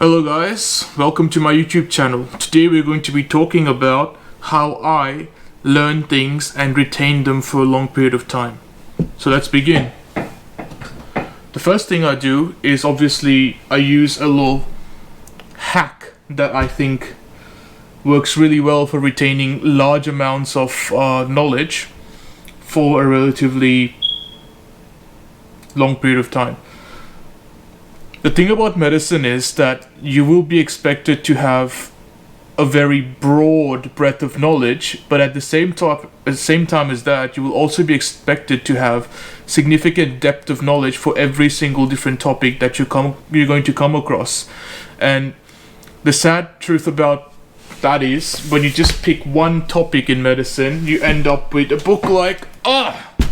Hello guys, welcome to my YouTube channel. Today we're going to be talking about how I learn things and retain them for a long period of time. So let's begin. The first thing I do is obviously I use a little hack that I think works really well for retaining large amounts of knowledge for a relatively long period of time. The thing about medicine is that you will be expected to have a very broad breadth of knowledge, but at the same time as that, you will also be expected to have significant depth of knowledge for every single different topic that you're going to come across. And the sad truth about that is, when you just pick one topic in medicine, you end up with a book like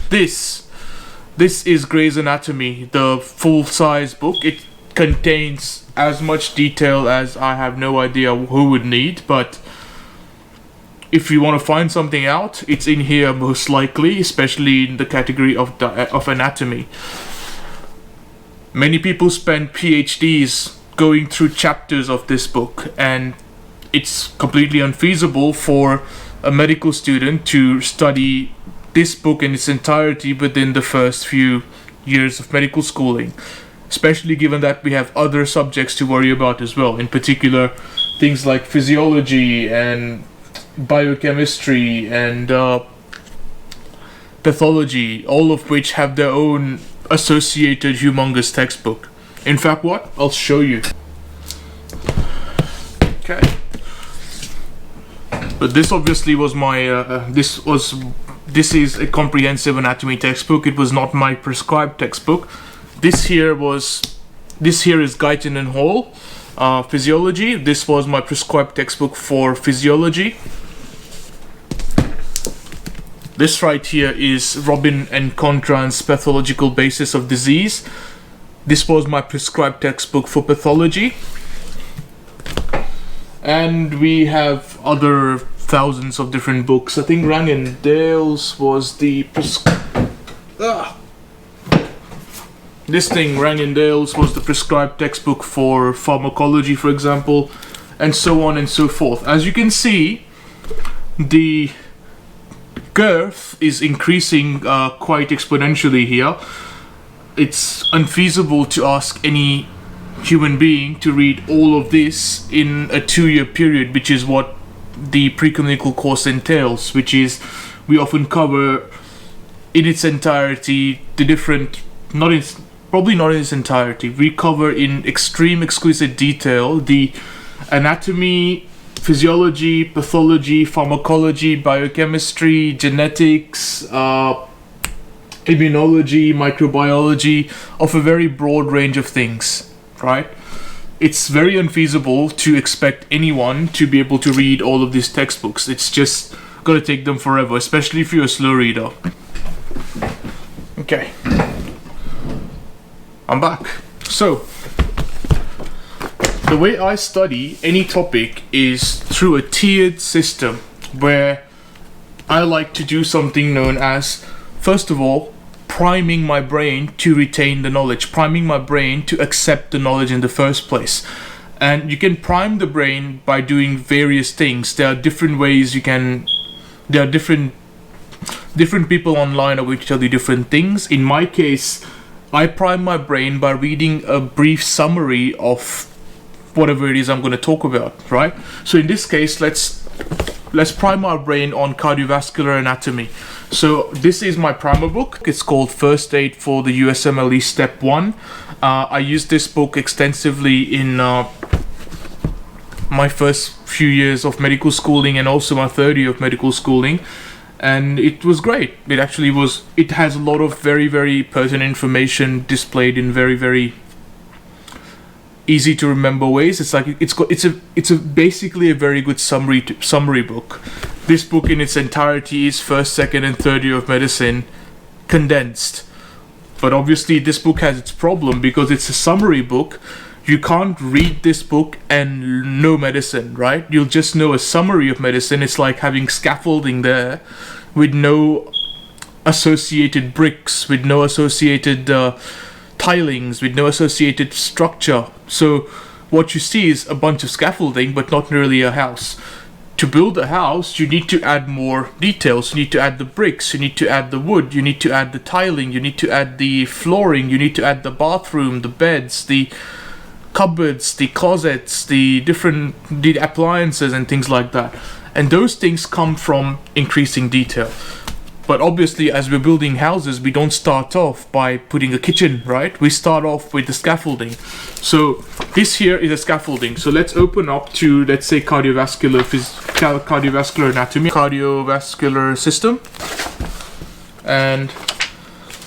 this. This is Grey's Anatomy, the full-size book. It contains as much detail as I have no idea who would need, but if you want to find something out, it's in here most likely, especially in the category of anatomy. Many people spend PhDs going through chapters of this book, and it's completely unfeasible for a medical student to study this book in its entirety within the first few years of medical schooling, especially given that we have other subjects to worry about as well, in particular things like physiology and biochemistry and pathology, all of which have their own associated humongous textbook. In fact, I'll show you. Okay. But this obviously was my this is a comprehensive anatomy textbook. It was not my prescribed textbook. This here is Guyton and Hall, physiology. This was my prescribed textbook for physiology. This right here is Robin and Contran's pathological basis of disease. This was my prescribed textbook for pathology. And we have other thousands of different books. I think Rang and Dale's was the prescribed textbook for pharmacology, for example, and so on and so forth. As you can see, the girth is increasing quite exponentially here. It's unfeasible to ask any human being to read all of this in a 2-year period, which is what the preclinical course entails, which is we often cover in its entirety the different, probably not in its entirety, we cover in exquisite detail the anatomy, physiology, pathology, pharmacology, biochemistry, genetics, immunology, microbiology, of a very broad range of things, right? It's very unfeasible to expect anyone to be able to read all of these textbooks. It's just gonna take them forever, especially if you're a slow reader. Okay. I'm back. So, the way I study any topic is through a tiered system where I like to do something known as, first of all, priming my brain to retain the knowledge, priming my brain to accept the knowledge in the first place. And you can prime the brain by doing various things. There are different ways there are different people online are going to tell you different things. In my case, I prime my brain by reading a brief summary of whatever it is I'm going to talk about, right? So in this case, let's prime our brain on cardiovascular anatomy. So this is my primer book. It's called First Aid for the USMLE Step 1. I used this book extensively in my first few years of medical schooling and also my third year of medical schooling. And it was great. It has a lot of very, very pertinent information displayed in very, very easy to remember ways. It's basically a very good summary book. This book in its entirety is first, second, and third year of medicine condensed. But obviously this book has its problem because it's a summary book. You can't read this book and know medicine, right? You'll just know a summary of medicine. It's like having scaffolding there with no associated bricks, with no associated tilings, with no associated structure. So what you see is a bunch of scaffolding, but not really a house. To build a house, you need to add more details. You need to add the bricks, you need to add the wood, you need to add the tiling, you need to add the flooring, you need to add the bathroom, the beds, the cupboards, the closets, the appliances and things like that. And those things come from increasing detail. But obviously, as we're building houses, we don't start off by putting a kitchen, right? We start off with the scaffolding. So this here is a scaffolding. So let's open up to, let's say, cardiovascular anatomy, cardiovascular system. And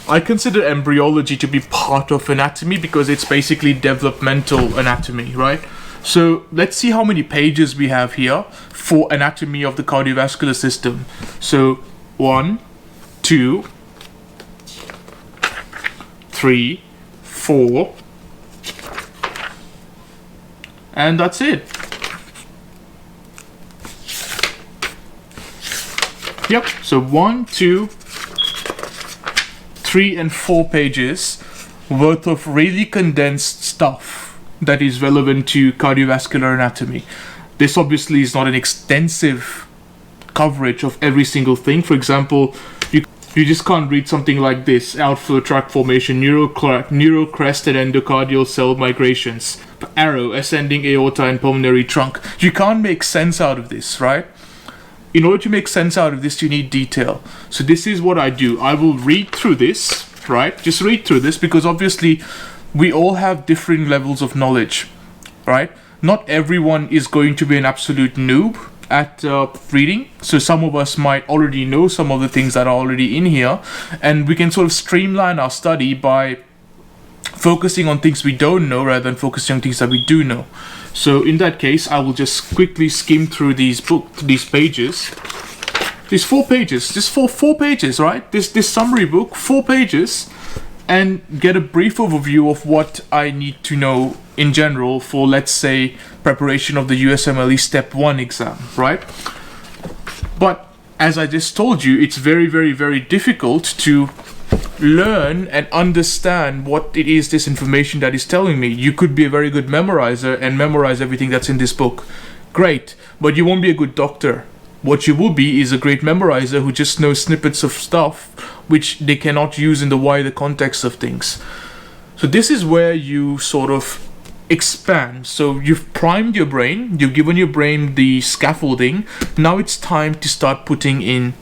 I consider embryology to be part of anatomy because it's basically developmental anatomy, right? So let's see how many pages we have here for anatomy of the cardiovascular system. So 1, 2, 3, 4, and that's it. Yep, so 1, 2, 3 and 4 pages worth of really condensed stuff that is relevant to cardiovascular anatomy. This obviously is not an extensive coverage of every single thing. For example, you just can't read something like this: outflow tract formation, neurocrest and endocardial cell migrations, arrow, ascending aorta and pulmonary trunk. You can't make sense out of this, right? In order to make sense out of this, you need detail. So this is what I do. I will read through this, right? Just read through this, because obviously we all have different levels of knowledge, right? Not everyone is going to be an absolute noob at reading. So some of us might already know some of the things that are already in here, and we can sort of streamline our study by focusing on things we don't know rather than focusing on things that we do know. So in that case, I will just quickly skim through these pages. These 4 pages, just four pages, right? This summary book, 4 pages, and get a brief overview of what I need to know in general for, let's say, preparation of the USMLE Step 1 exam, right? But as I just told you, it's very, very, very difficult to learn and understand what it is, this information that is telling me. You could be a very good memorizer and memorize everything that's in this book. Great, but you won't be a good doctor. What you will be is a great memorizer who just knows snippets of stuff which they cannot use in the wider context of things. So this is where you sort of expand. So you've primed your brain, you've given your brain the scaffolding. Now it's time to start putting in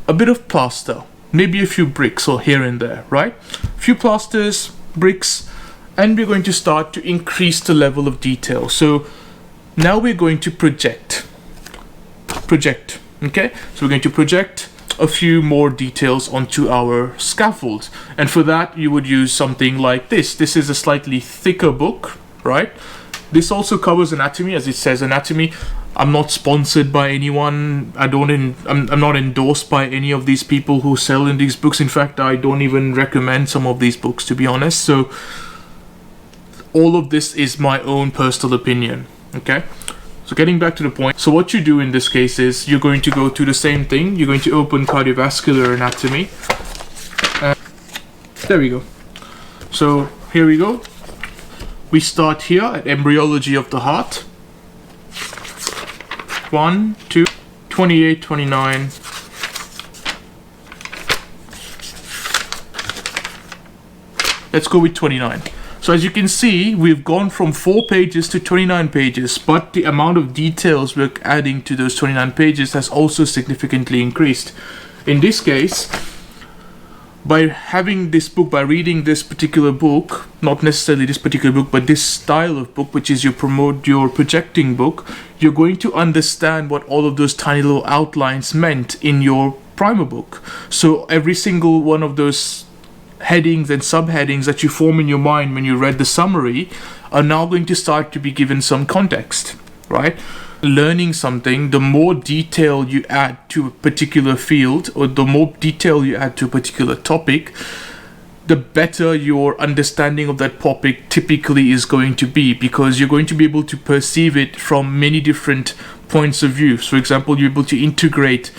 a bit of plaster, maybe a few bricks or here and there, right? A few plasters, bricks, and we're going to start to increase the level of detail. So now we're going to project, okay? So we're going to project a few more details onto our scaffold. And for that, you would use something like this. This is a slightly thicker book, right? This also covers anatomy, as it says anatomy. I'm not sponsored by anyone. I'm not endorsed by any of these people who sell in these books. In fact, I don't even recommend some of these books, to be honest. So all of this is my own personal opinion, okay? So getting back to the point, so what you do in this case is you're going to go to the same thing. You're going to open Cardiovascular Anatomy. There we go. So here we go. We start here at embryology of the heart. 1, 2, 28, 29. Let's go with 29. So as you can see, we've gone from 4 pages to 29 pages, but the amount of details we're adding to those 29 pages has also significantly increased. In this case, by having this book, by reading this particular book, not necessarily this particular book, but this style of book, which is your projecting book, you're going to understand what all of those tiny little outlines meant in your primer book. So every single one of those headings and subheadings that you form in your mind when you read the summary are now going to start to be given some context, right? Learning something, the more detail you add to a particular field, or the more detail you add to a particular topic, the better your understanding of that topic typically is going to be, because you're going to be able to perceive it from many different points of view. So, for example, you're able to integrate,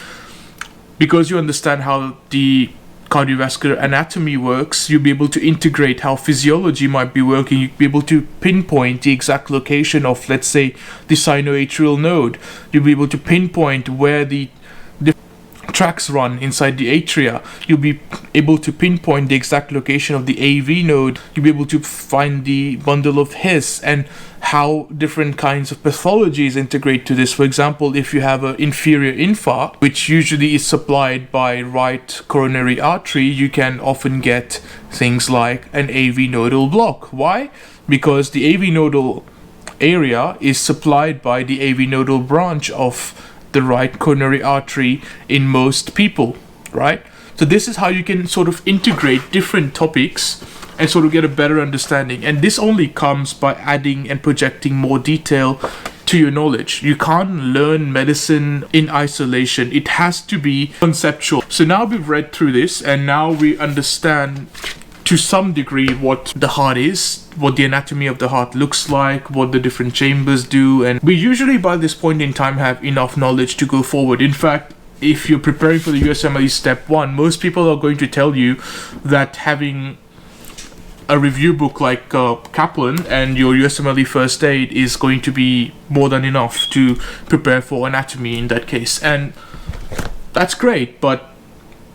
because you understand how the cardiovascular anatomy works, you'll be able to integrate how physiology might be working. You'll be able to pinpoint the exact location of, let's say, the sinoatrial node. You'll be able to pinpoint where the tracks run inside the atria. You'll be able to pinpoint the exact location of the AV node. You'll be able to find the bundle of His and how different kinds of pathologies integrate to this. For example, if you have an inferior infarct, which usually is supplied by right coronary artery, you can often get things like an AV nodal block. Why? Because the AV nodal area is supplied by the AV nodal branch of the right coronary artery in most people, right? So this is how you can sort of integrate different topics and sort of get a better understanding. And this only comes by adding and projecting more detail to your knowledge. You can't learn medicine in isolation. It has to be conceptual. So now we've read through this and now we understand to some degree what the heart is, what the anatomy of the heart looks like, what the different chambers do, and we usually by this point in time have enough knowledge to go forward. In fact, if you're preparing for the USMLE Step 1, most people are going to tell you that having a review book like Kaplan and your USMLE First Aid is going to be more than enough to prepare for anatomy in that case. And that's great, but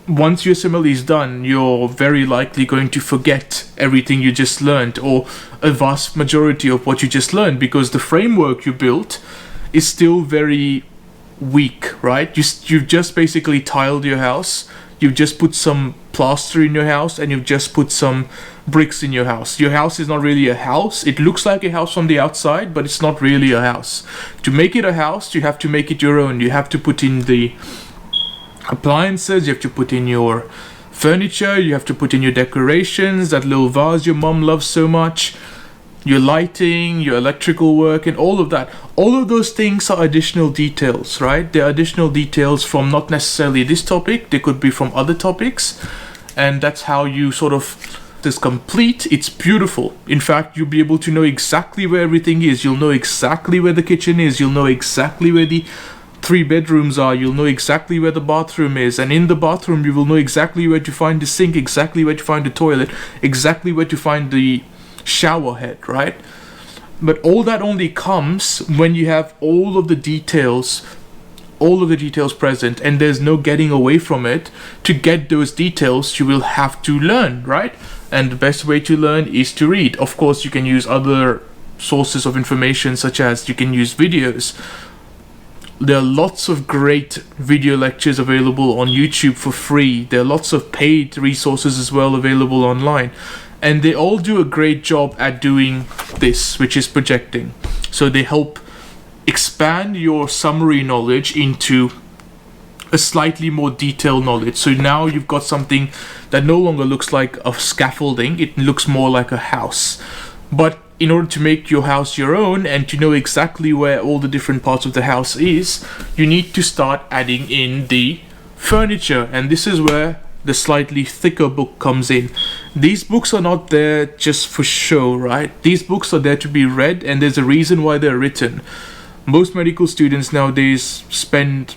once USMLE is done, you're very likely going to forget everything you just learned, or a vast majority of what you just learned, because the framework you built is still very weak, right? You've just basically tiled your house, you've just put some plaster in your house, and you've just put some bricks in your house. Your house is not really a house. It looks like a house from the outside, but it's not really a house. To make it a house, you have to make it your own. You have to put in the appliances, you have to put in your furniture, you have to put in your decorations, that little vase your mom loves so much, your lighting, your electrical work, and all of that. All of those things are additional details, right? They're additional details from not necessarily this topic, they could be from other topics, and that's how you sort of is complete. It's beautiful. In fact, you'll be able to know exactly where everything is. You'll know exactly where the kitchen is. You'll know exactly where the 3 bedrooms are. You'll know exactly where the bathroom is, and in the bathroom you will know exactly where to find the sink, exactly where to find the toilet, exactly where to find the shower head, right? But all that only comes when you have all of the details present, and there's no getting away from it. To get those details, you will have to learn, right? And the best way to learn is to read. Of course, you can use other sources of information, such as you can use videos. There are lots of great video lectures available on YouTube for free. There are lots of paid resources as well available online. And they all do a great job at doing this, which is projecting. So they help expand your summary knowledge into a slightly more detailed knowledge. So now you've got something that no longer looks like a scaffolding, it looks more like a house. But in order to make your house your own and to know exactly where all the different parts of the house is, you need to start adding in the furniture. And this is where the slightly thicker book comes in. These books are not there just for show, right? These books are there to be read, and there's a reason why they're written. Most medical students nowadays spend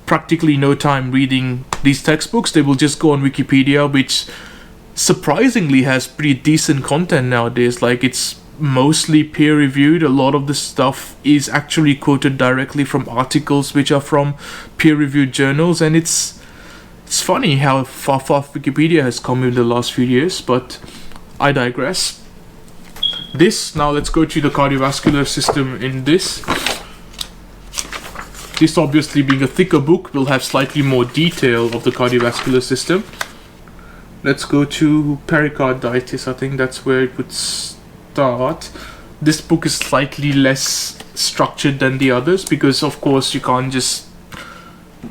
practically no time reading these textbooks. They will just go on Wikipedia, which surprisingly has pretty decent content nowadays. Like, it's mostly peer reviewed. A lot of the stuff is actually quoted directly from articles which are from peer reviewed journals, and it's funny how far Wikipedia has come in the last few years, but I digress. Now let's go to the cardiovascular system. In this obviously being a thicker book will have slightly more detail of the cardiovascular system. Let's go to pericarditis. I think that's where it would start. This book is slightly less structured than the others because, of course, you can't just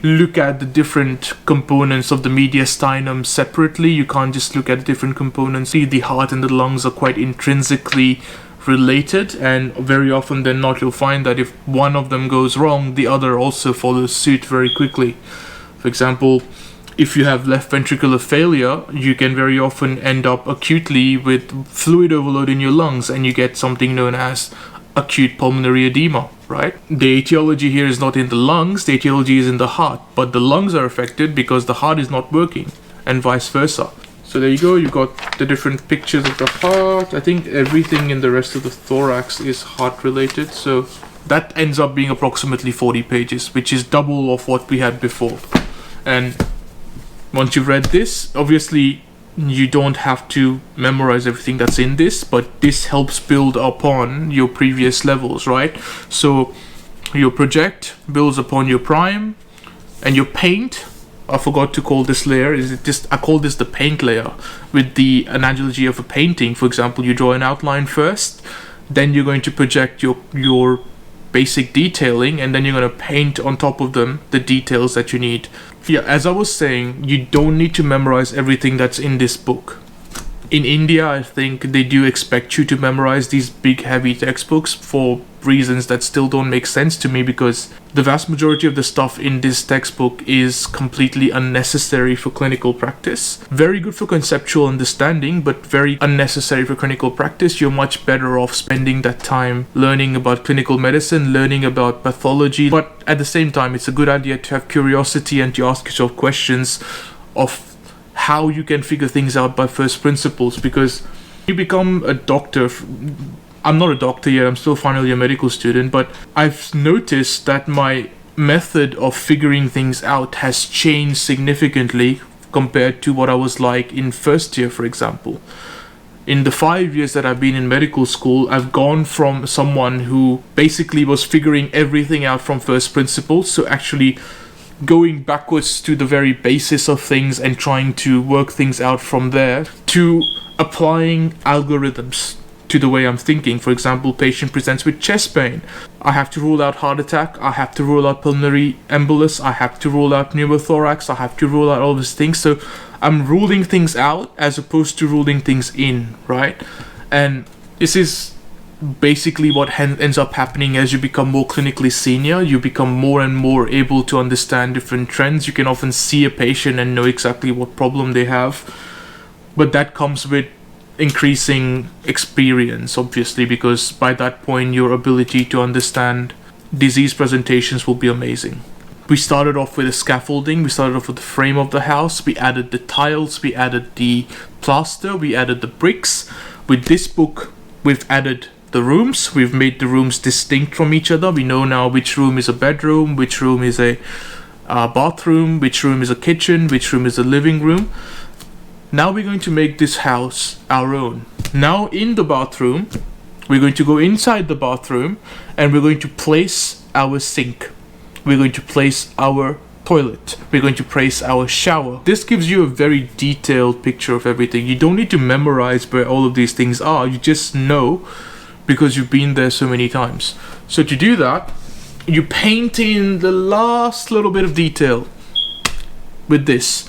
look at the different components of the mediastinum separately. You can't just look at the different components. The heart and the lungs are quite intrinsically related, and very often than not, you'll find that if one of them goes wrong, the other also follows suit very quickly. For example, if you have left ventricular failure, you can very often end up acutely with fluid overload in your lungs, and you get something known as acute pulmonary edema, right? The etiology here is not in the lungs, the etiology is in the heart, but the lungs are affected because the heart is not working. and vice versa. So there you go, you've got the different pictures of the heart. I think everything in the rest of the thorax is heart related, so that ends up being approximately 40 pages, which is double of what we had before. And once you've read this, obviously you don't have to memorize everything that's in this, but this helps build upon your previous levels, right? So your project builds upon your prime, and your paint, I forgot to call this layer, I call this the paint layer, with the analogy of a painting. For example, you draw an outline first, then you're going to project your basic detailing, and then you're going to paint on top of them the details that you need. Yeah, as I was saying, you don't need to memorize everything that's in this book. In India, I think they do expect you to memorize these big heavy textbooks for reasons that still don't make sense to me, because the vast majority of the stuff in this textbook is completely unnecessary for clinical practice. Very good for conceptual understanding, but very unnecessary for clinical practice. You're much better off spending that time learning about clinical medicine, learning about pathology, but at the same time, it's a good idea to have curiosity and to ask yourself questions of how you can figure things out by first principles, because you become a doctor. I'm not a doctor yet, I'm still finally a medical student, but I've noticed that my method of figuring things out has changed significantly compared to what I was like in first year, for example. In the 5 years that I've been in medical school, I've gone from someone who basically was figuring everything out from first principles, so actually going backwards to the very basis of things and trying to work things out from there, to applying algorithms to the way I'm thinking. For example, patient presents with chest pain. I have to rule out heart attack, I have to rule out pulmonary embolus, I have to rule out pneumothorax, I have to rule out all these things. So I'm ruling things out as opposed to ruling things in, right? And this is basically what ends up happening as you become more clinically senior. You become more and more able to understand different trends. You can often see a patient and know exactly what problem they have, but that comes with increasing experience, obviously, because by that point your ability to understand disease presentations will be amazing. We started off with the scaffolding, we started off with the frame of the house, we added the tiles, we added the plaster, we added the bricks. With this book, we've added the rooms, we've made the rooms distinct from each other. We know now which room is a bedroom, which room is a bathroom, which room is a kitchen, which room is a living room. Now we're going to make this house our own. Now in the bathroom, we're going to go inside the bathroom and we're going to place our sink. We're going to place our toilet. We're going to place our shower. This gives you a very detailed picture of everything. You don't need to memorize where all of these things are. You just know because you've been there so many times. So to do that, you paint in the last little bit of detail with this.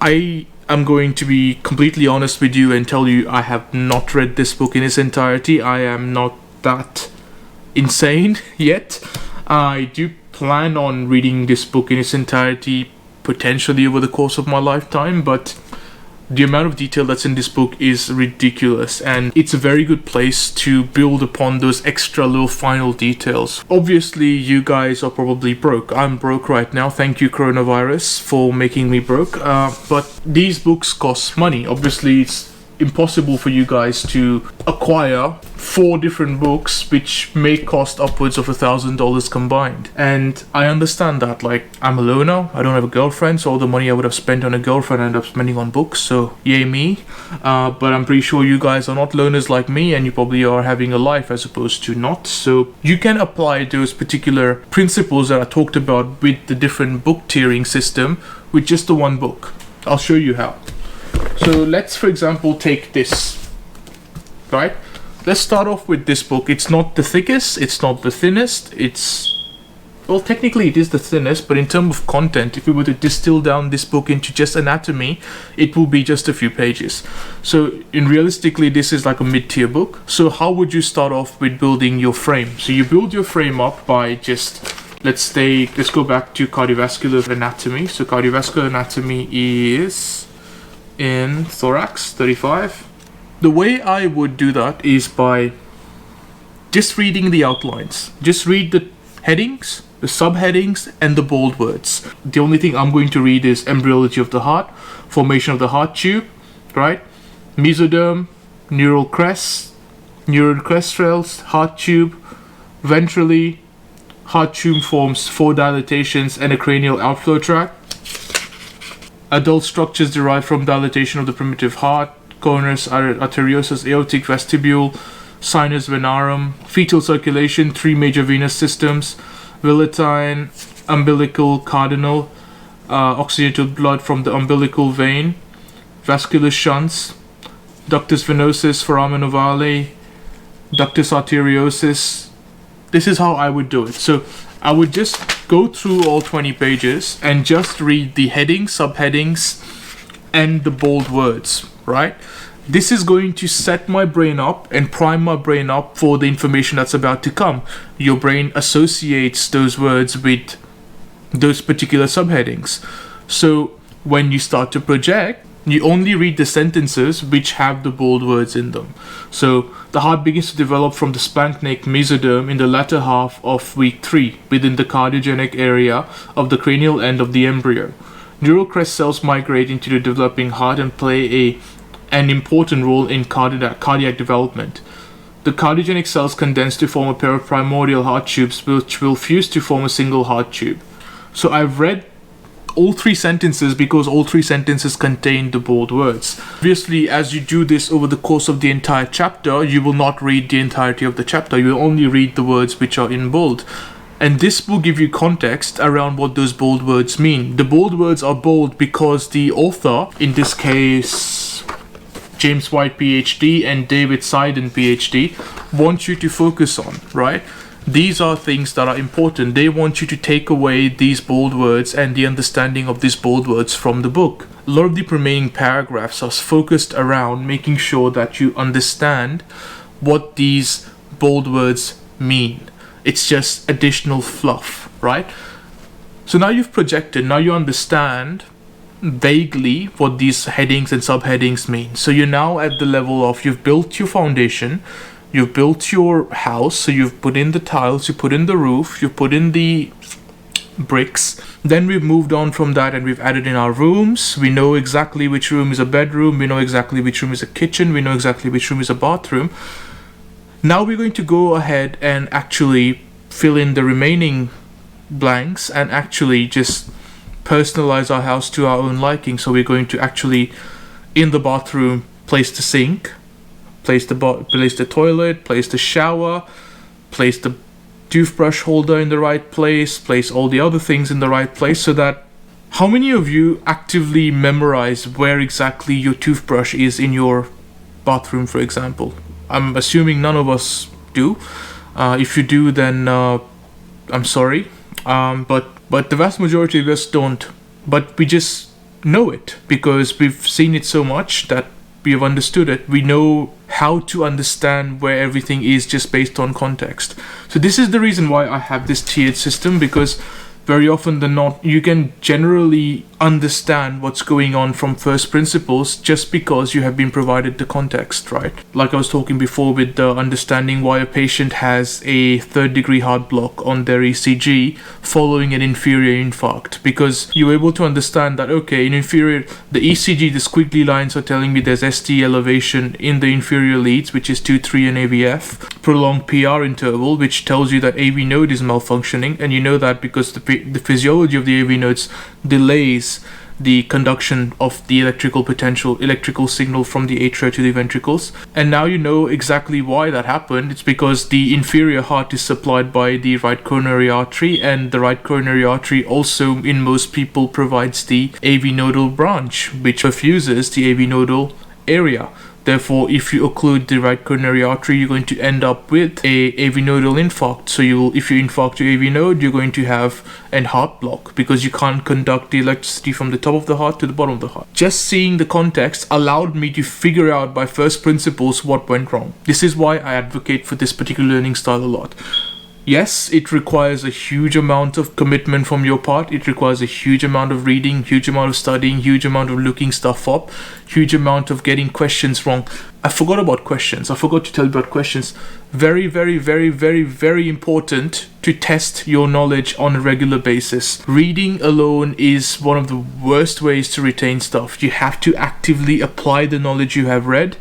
I'm going to be completely honest with you and tell you I have not read this book in its entirety. I am not that insane yet. I do plan on reading this book in its entirety potentially over the course of my lifetime, but the amount of detail that's in this book is ridiculous, and it's a very good place to build upon those extra little final details. Obviously, you guys are probably broke. I'm broke right now. Thank you, coronavirus, for making me broke. But these books cost money. Obviously, it's impossible for you guys to acquire 4 different books which may cost upwards of $1,000 combined, and I understand that. Like, I'm a loner, I don't have a girlfriend, so all the money I would have spent on a girlfriend I end up spending on books, so yay me. But I'm pretty sure you guys are not loners like me, and you probably are having a life as opposed to not, so you can apply those particular principles that I talked about with the different book tiering system with just the one book. I'll show you how. So let's, for example, take this, right? Let's start off with this book. It's not the thickest, it's not the thinnest, well, technically it is the thinnest, but in terms of content, if we were to distill down this book into just anatomy, it will be just a few pages. So realistically, this is like a mid-tier book. So how would you start off with building your frame? So you build your frame up by just, let's go back to cardiovascular anatomy. So cardiovascular anatomy is in thorax 35. The way I would do that is by just reading the outlines. Just read the headings the subheadings, and the bold words. The only thing I'm going to read is embryology of the heart, formation of the heart tube, right? Mesoderm, neural crest, neural crest rails, heart tube, ventrally, heart tube forms 4 dilatations and a cranial outflow tract. Adult structures derived from dilatation of the primitive heart, coronus arteriosus, aortic vestibule, sinus venarum, fetal circulation, 3 major venous systems, velatine, umbilical cardinal, oxygenated blood from the umbilical vein, vascular shunts, ductus venosus, foramen ovale, ductus arteriosus. This is how I would do it. So I would just go through all 20 pages and just read the headings, subheadings, and the bold words, right? This is going to set my brain up and prime my brain up for the information that's about to come. Your brain associates those words with those particular subheadings. So when you start to project, you only read the sentences which have the bold words in them. So the heart begins to develop from the splanchnic mesoderm in the latter half of week 3 within the cardiogenic area of the cranial end of the embryo. Neural crest cells migrate into the developing heart and play an important role in cardiac development. The cardiogenic cells condense to form a pair of primordial heart tubes which will fuse to form a single heart tube. So I've read all 3 sentences because all 3 sentences contain the bold words. Obviously, as you do this over the course of the entire chapter, you will not read the entirety of the chapter. You will only read the words which are in bold. And this will give you context around what those bold words mean. The bold words are bold because the author, in this case James White PhD and David Seiden PhD, want you to focus on, right? These are things that are important. They want you to take away these bold words and the understanding of these bold words from the book. A lot of the remaining paragraphs are focused around making sure that you understand what these bold words mean. It's just additional fluff, right? So now you've projected, now you understand vaguely what these headings and subheadings mean. So you're now at the level of you've built your foundation, you've built your house, so you've put in the tiles, you put in the roof, you put in the bricks. Then we've moved on from that and we've added in our rooms. We know exactly which room is a bedroom, we know exactly which room is a kitchen, we know exactly which room is a bathroom. Now we're going to go ahead and actually fill in the remaining blanks and actually just personalize our house to our own liking. So we're going to actually, in the bathroom, place the sink, place the toilet, place the shower, place the toothbrush holder in the right place all the other things in the right place, so that how many of you actively memorize where exactly your toothbrush is in your bathroom, for example? I'm assuming none of us do. If you do, then I'm sorry. But the vast majority of us don't. But we just know it because we've seen it so much that we have understood it. We know how to understand where everything is just based on context. So this is the reason why I have this tiered system, because very often than not, you can generally understand what's going on from first principles just because you have been provided the context, right? Like I was talking before with the understanding why a patient has a 3rd degree heart block on their ECG following an inferior infarct, because you're able to understand that, okay, in inferior, the ECG, the squiggly lines are telling me there's ST elevation in the inferior leads, which is 2, 3 and AVF, prolonged PR interval, which tells you that AV node is malfunctioning, and you know that because the physiology of the AV nodes delays the conduction of the electrical signal from the atria to the ventricles. And now you know exactly why that happened. It's because the inferior heart is supplied by the right coronary artery, and the right coronary artery also in most people provides the AV nodal branch, which perfuses the AV nodal area. Therefore, if you occlude the right coronary artery, you're going to end up with a AV nodal infarct. So if you infarct your AV node, you're going to have an heart block because you can't conduct the electricity from the top of the heart to the bottom of the heart. Just seeing the context allowed me to figure out by first principles what went wrong. This is why I advocate for this particular learning style a lot. Yes, it requires a huge amount of commitment from your part. It requires a huge amount of reading, huge amount of studying, huge amount of looking stuff up, huge amount of getting questions wrong. I forgot about questions. I forgot to tell you about questions. Very, very, very, very, very important to test your knowledge on a regular basis. Reading alone is one of the worst ways to retain stuff. You have to actively apply the knowledge you have read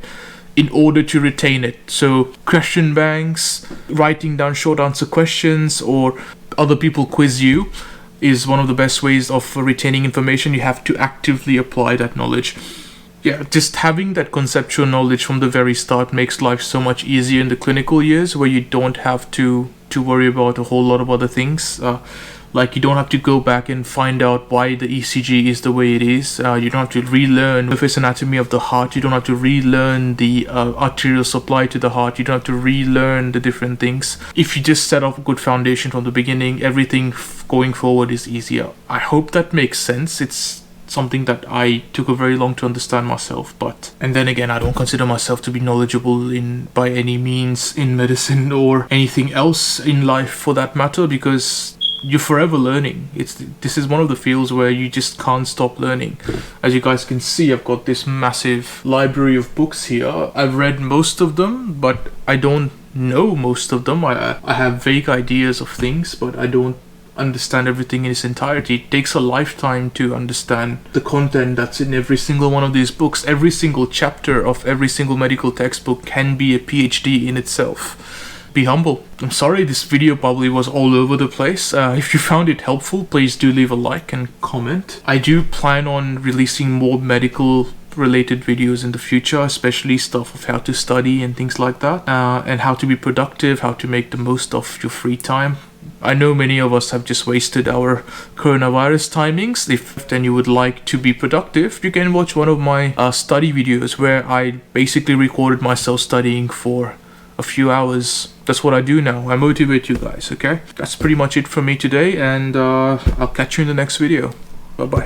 in order to retain it. So question banks, writing down short answer questions, or other people quiz you is one of the best ways of retaining information. You have to actively apply that knowledge. Yeah, just having that conceptual knowledge from the very start makes life so much easier in the clinical years, where you don't have to worry about a whole lot of other things. Like you don't have to go back and find out why the ECG is the way it is. You don't have to relearn the surface anatomy of the heart. You don't have to relearn the arterial supply to the heart. You don't have to relearn the different things. If you just set up a good foundation from the beginning, everything going forward is easier. I hope that makes sense. It's something that I took a very long to understand myself, and then again, I don't consider myself to be knowledgeable by any means in medicine or anything else in life for that matter, because you're forever learning. This is one of the fields where you just can't stop learning. As you guys can see, I've got this massive library of books here. I've read most of them, but I don't know most of them. I have vague ideas of things, but I don't understand everything in its entirety. It takes a lifetime to understand the content that's in every single one of these books. Every single chapter of every single medical textbook can be a PhD in itself. Be humble. I'm sorry this video probably was all over the place. If you found it helpful, please do leave a like and comment. I do plan on releasing more medical related videos in the future, especially stuff of how to study and things like that, and how to be productive, how to make the most of your free time. I know many of us have just wasted our coronavirus timings. If then you would like to be productive, you can watch one of my study videos where I basically recorded myself studying for a few hours. That's what I do now. I motivate you guys, okay? That's pretty much it from me today, and I'll catch you in the next video. Bye bye.